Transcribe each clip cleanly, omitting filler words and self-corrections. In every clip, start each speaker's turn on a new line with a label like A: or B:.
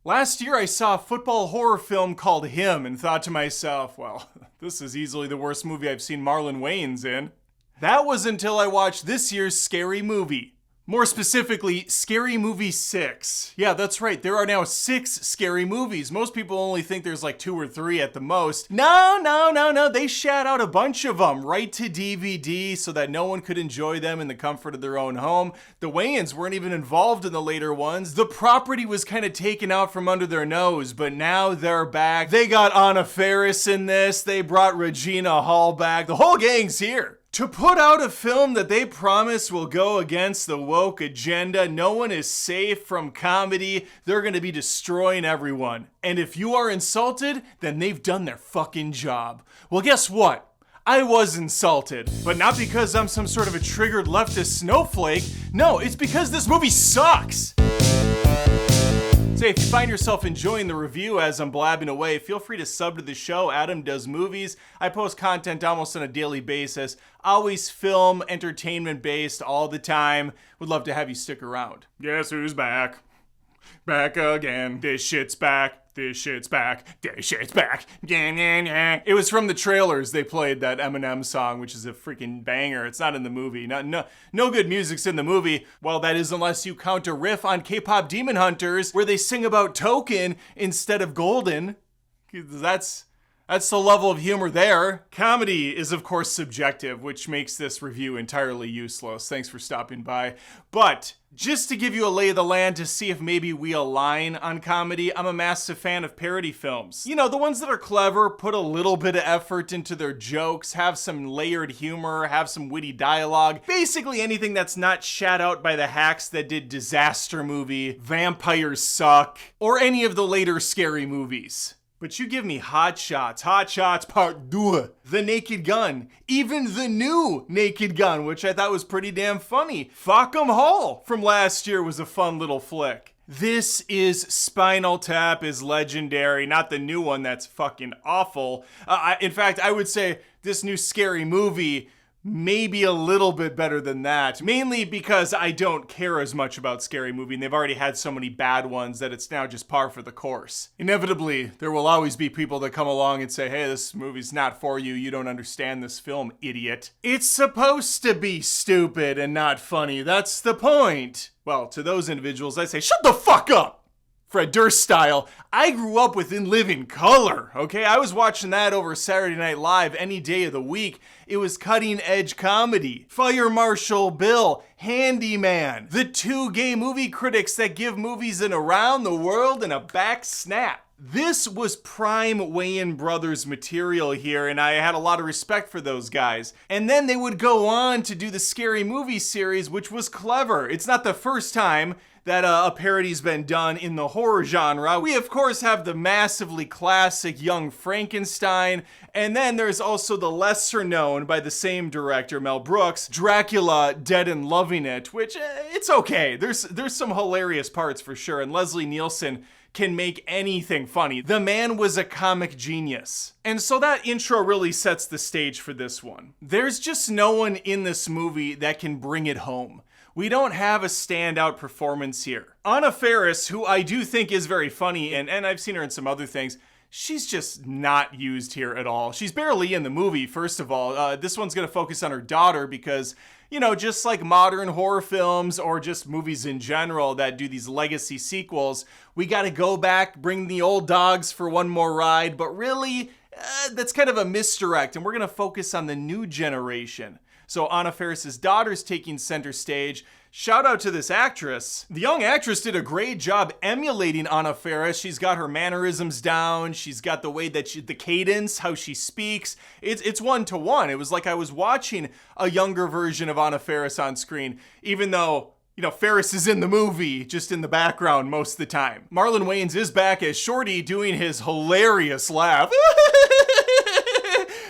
A: Last year I saw a football horror film called Him and thought to myself, well, this is easily the worst movie I've seen Marlon Wayans in. That was until I watched this year's Scary Movie. More specifically, Scary Movie 6. Yeah, that's right, there are now 6 scary movies. Most people only think there's like 2 or 3 at the most. No, they shat out a bunch of them right to DVD so that no one could enjoy them in the comfort of their own home. The Wayans weren't even involved in the later ones. The property was kind of taken out from under their nose, but now they're back. They got Anna Faris in this, they brought Regina Hall back, the whole gang's here. To put out a film that they promise will go against the woke agenda, no one is safe from comedy, they're gonna be destroying everyone. And if you are insulted, then they've done their fucking job. Well, guess what? I was insulted, but not because I'm some sort of a triggered leftist snowflake. No, it's because this movie sucks. Say, if you find yourself enjoying the review as I'm blabbing away, feel free to sub to the show, Adam Does Movies. I post content almost on a daily basis, always film, entertainment based all the time. Would love to have you stick around. Guess who's back? Back again. This shit's back. This shit's back. This shit's back. It was from the trailers they played that Eminem song, which is a freaking banger. It's not in the movie. No good music's in the movie. Well, that is unless you count a riff on K-pop Demon Hunters where they sing about Token instead of Golden. That's the level of humor there. Comedy is, of course, subjective, which makes this review entirely useless. Thanks for stopping by. But just to give you a lay of the land to see if maybe we align on comedy, I'm a massive fan of parody films. You know, the ones that are clever, put a little bit of effort into their jokes, have some layered humor, have some witty dialogue. Basically anything that's not shat out by the hacks that did Disaster Movie, Vampires Suck, or any of the later scary movies. But you give me Hot Shots Part 2, The Naked Gun, even the new Naked Gun, which I thought was pretty damn funny. Fuck 'em Hall from last year was a fun little flick. This is Spinal Tap is legendary, not the new one that's fucking awful. In fact, I would say this new Scary Movie maybe a little bit better than that, mainly because I don't care as much about Scary Movie and they've already had so many bad ones that it's now just par for the course. Inevitably, there will always be people that come along and say, hey, this movie's not for you, you don't understand this film, idiot. It's supposed to be stupid and not funny, that's the point. Well, to those individuals, I say, shut the fuck up! Fred Durst style, I grew up with In Living Color, okay? I was watching that over Saturday Night Live any day of the week. It was cutting edge comedy. Fire Marshal Bill, Handyman, the 2 gay movie critics that give movies an around the world and a back snap. This was prime Wayans Brothers material here, and I had a lot of respect for those guys. And then they would go on to do the Scary Movie series, which was clever. It's not the first time that a parody's been done in the horror genre. We of course have the massively classic Young Frankenstein, and then there's also the lesser known by the same director, Mel Brooks, Dracula Dead and Loving It, which it's okay. There's some hilarious parts for sure, and Leslie Nielsen can make anything funny. The man was a comic genius. And so that intro really sets the stage for this one. There's just no one in this movie that can bring it home. We don't have a standout performance here. Anna Faris, who I do think is very funny, and I've seen her in some other things, she's just not used here at all. She's barely in the movie, first of all. This one's gonna focus on her daughter because, you know, just like modern horror films or just movies in general that do these legacy sequels, we gotta go back, bring the old dogs for one more ride, but really, that's kind of a misdirect, and we're gonna focus on the new generation. So Anna Faris's daughter's taking center stage. Shout out to this actress. The young actress did a great job emulating Anna Faris. She's got her mannerisms down. She's got the way that the cadence, how she speaks. It's one-to-one. It was like I was watching a younger version of Anna Faris on screen, even though, you know, Faris is in the movie, just in the background most of the time. Marlon Wayans is back as Shorty doing his hilarious laugh.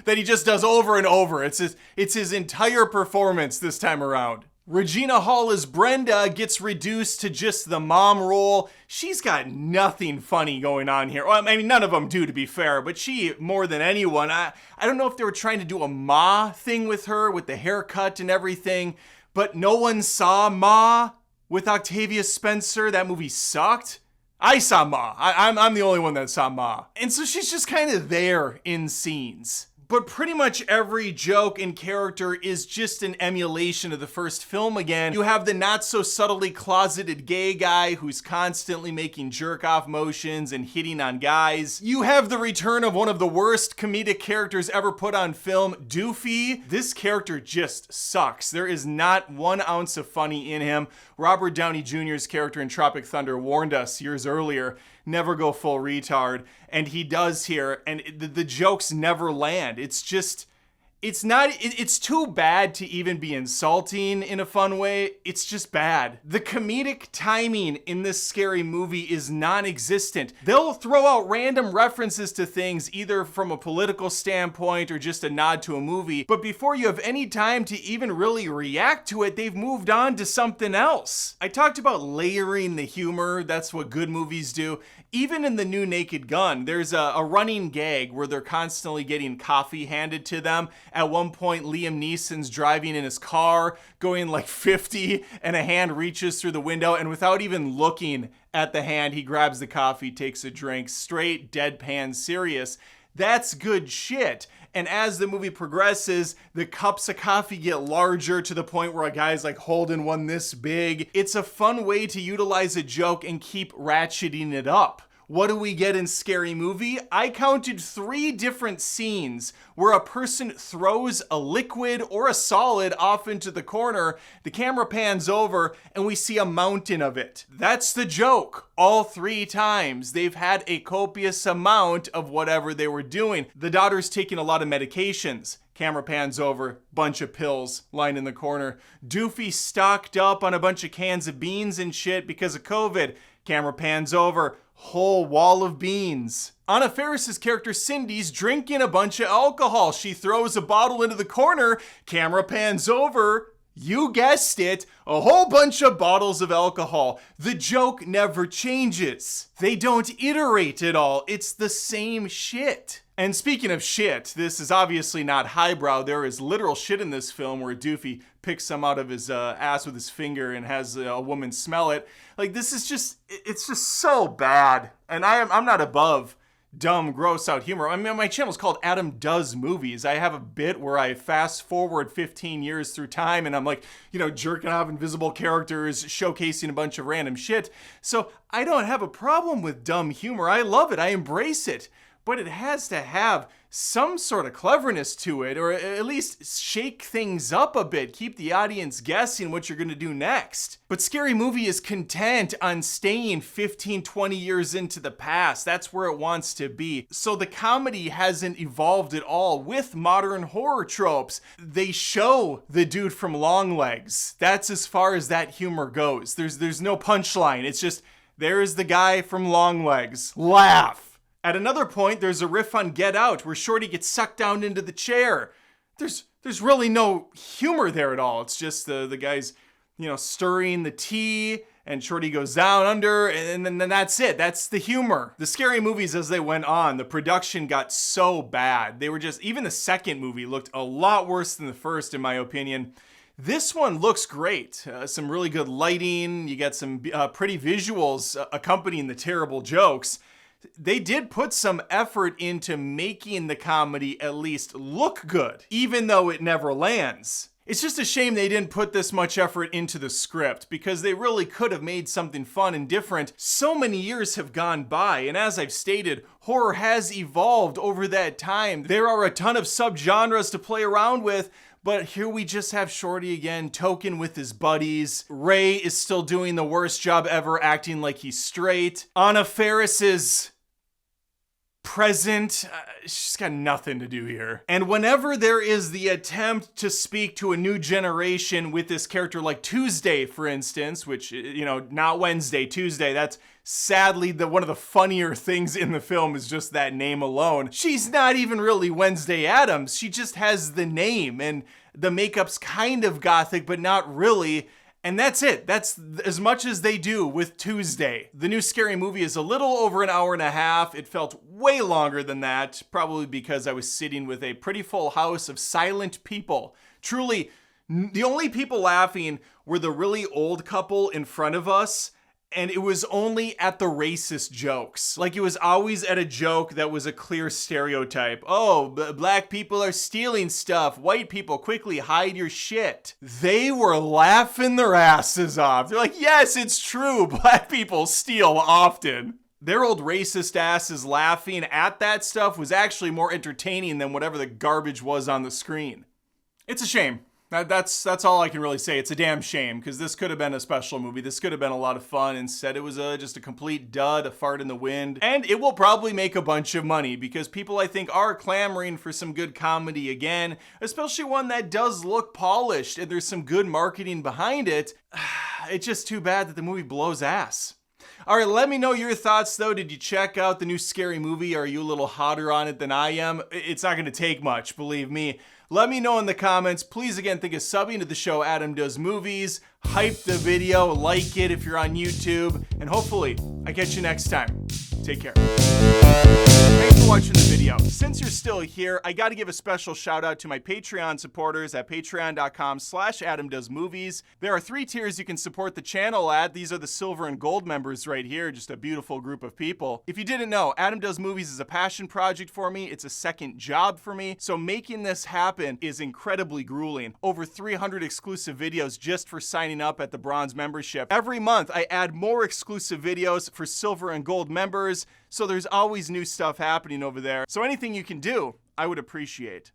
A: That he just does over and over. It's his entire performance this time around. Regina Hall as Brenda gets reduced to just the mom role. She's got nothing funny going on here. Well, I mean, none of them do, to be fair, but she, more than anyone, I don't know if they were trying to do a Ma thing with her, with the haircut and everything, but no one saw Ma with Octavia Spencer. That movie sucked. I saw Ma. I'm the only one that saw Ma. And so she's just kind of there in scenes. But pretty much every joke and character is just an emulation of the first film again. You have the not so subtly closeted gay guy who's constantly making jerk-off motions and hitting on guys. You have the return of one of the worst comedic characters ever put on film, Doofy. This character just sucks. There is not 1 ounce of funny in him. Robert Downey Jr.'s character in Tropic Thunder warned us years earlier, never go full retard, and he does here, and the jokes never land. It's just, it's too bad to even be insulting in a fun way. It's just bad. The comedic timing in this scary movie is non-existent. They'll throw out random references to things either from a political standpoint or just a nod to a movie, but before you have any time to even really react to it, they've moved on to something else. I talked about layering the humor. That's what good movies do. Even in the new Naked Gun, there's a running gag where they're constantly getting coffee handed to them. At one point, Liam Neeson's driving in his car, going like 50, and a hand reaches through the window, and without even looking at the hand, he grabs the coffee, takes a drink, straight deadpan serious. That's good shit. And as the movie progresses, the cups of coffee get larger to the point where a guy's like holding one this big. It's a fun way to utilize a joke and keep ratcheting it up. What do we get in Scary Movie? I counted 3 different scenes where a person throws a liquid or a solid off into the corner, the camera pans over, and we see a mountain of it. That's the joke. All 3 times. They've had a copious amount of whatever they were doing. The daughter's taking a lot of medications. Camera pans over, bunch of pills lying in the corner. Doofy stocked up on a bunch of cans of beans and shit because of COVID. Camera pans over, whole wall of beans. Anna Faris's character Cindy's drinking a bunch of alcohol. She throws a bottle into the corner, camera pans over, you guessed it, a whole bunch of bottles of alcohol. The joke never changes. They don't iterate at all. It's the same shit. And speaking of shit, this is obviously not highbrow. There is literal shit in this film where Doofy picks some out of his ass with his finger and has a woman smell it. Like, this is just, it's just so bad. And I'm not above dumb, gross out humor. I mean, my channel is called Adam Does Movies. I have a bit where I fast forward 15 years through time and I'm like, jerking off invisible characters, showcasing a bunch of random shit. So I don't have a problem with dumb humor. I love it. I embrace it. But it has to have some sort of cleverness to it, or at least shake things up a bit, keep the audience guessing what you're gonna do next. But Scary Movie is content on staying 15, 20 years into the past. That's where it wants to be. So the comedy hasn't evolved at all with modern horror tropes. They show the dude from Longlegs. That's as far as that humor goes. There's no punchline. It's just, there's the guy from Longlegs. Laugh. At another point, there's a riff on Get Out where Shorty gets sucked down into the chair. There's really no humor there at all. It's just the guy's, stirring the tea and Shorty goes down under and then that's it. That's the humor. The Scary Movies, as they went on, the production got so bad. They were just, even the second movie looked a lot worse than the first, in my opinion. This one looks great. Some really good lighting. You got some pretty visuals accompanying the terrible jokes. They did put some effort into making the comedy at least look good, even though it never lands. It's just a shame they didn't put this much effort into the script, because they really could have made something fun and different. So many years have gone by, and as I've stated, horror has evolved over that time. There are a ton of subgenres to play around with, but here we just have Shorty again, token with his buddies. Ray is still doing the worst job ever, acting like he's straight. Anna Faris is present. She's got nothing to do here. And whenever there is the attempt to speak to a new generation with this character like Tuesday, for instance, which, not Wednesday, Tuesday, that's sadly one of the funnier things in the film is just that name alone. She's not even really Wednesday Addams. She just has the name, and the makeup's kind of gothic, but not really. And that's it. That's as much as they do with Tuesday. The new Scary Movie is a little over an hour and a half. It felt way longer than that, probably because I was sitting with a pretty full house of silent people. Truly, the only people laughing were the really old couple in front of us And it was only at the racist jokes. Like, it was always at a joke that was a clear stereotype. Oh, black people are stealing stuff. White people, quickly hide your shit. They were laughing their asses off. They're like, yes, it's true. Black people steal often. Their old racist asses laughing at that stuff was actually more entertaining than whatever the garbage was on the screen. It's a shame. That's all I can really say. It's a damn shame, because this could have been a special movie. This could have been a lot of fun. Instead, it was just a complete dud, a fart in the wind. And it will probably make a bunch of money, because people, I think, are clamoring for some good comedy again, especially one that does look polished, and there's some good marketing behind it. It's just too bad that the movie blows ass. All right, let me know your thoughts, though. Did you check out the new Scary Movie? Are you a little hotter on it than I am? It's not going to take much, believe me. Let me know in the comments. Please, again, think of subbing to the show Adam Does Movies. Hype the video, like it if you're on YouTube, and hopefully I catch you next time. Take care. Thanks for watching the video. Since you're still here, I got to give a special shout out to my Patreon supporters at patreon.com/AdamDoesMovies. There are 3 tiers you can support the channel at. These are the silver and gold members right here, just a beautiful group of people. If you didn't know, Adam Does Movies is a passion project for me. It's a second job for me. So making this happen is incredibly grueling. Over 300 exclusive videos just for signing up at the bronze membership. Every month I add more exclusive videos for silver and gold members. So there's always new stuff happening over there. So anything you can do, I would appreciate.